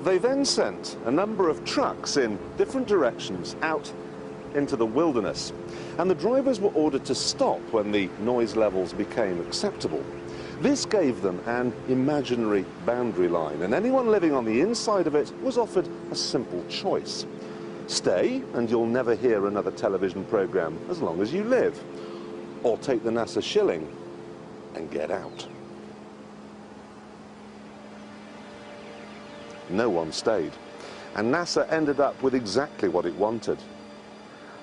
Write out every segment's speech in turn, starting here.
They then sent a number of trucks in different directions out into the wilderness, and the drivers were ordered to stop when the noise levels became acceptable. This gave them an imaginary boundary line, and anyone living on the inside of it was offered a simple choice. Stay, and you'll never hear another television program as long as you live. Or take the NASA shilling and get out. No one stayed, and NASA ended up with exactly what it wanted.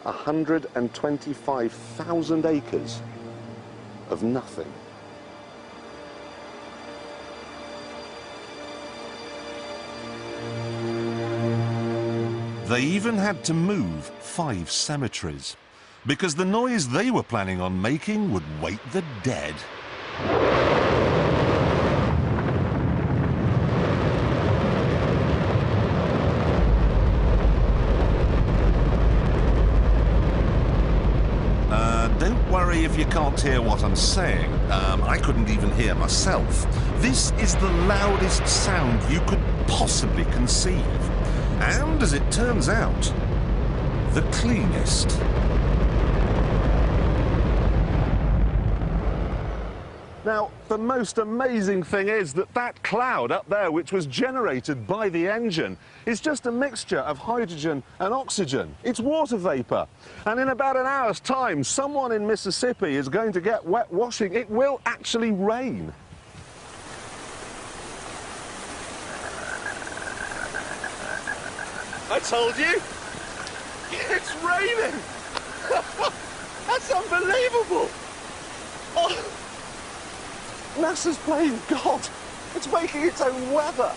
125,000 acres of nothing. They even had to move 5 cemeteries, because the noise they were planning on making would wake the dead. Don't worry if you can't hear what I'm saying. I couldn't even hear myself. This is the loudest sound you could possibly conceive. And, as it turns out, the cleanest. Now, the most amazing thing is that that cloud up there, which was generated by the engine, is just a mixture of hydrogen and oxygen. It's water vapour. And in about an hour's time, someone in Mississippi is going to get wet washing. It will actually rain. I told you! It's raining! That's unbelievable! Oh. NASA's playing God. It's making its own weather.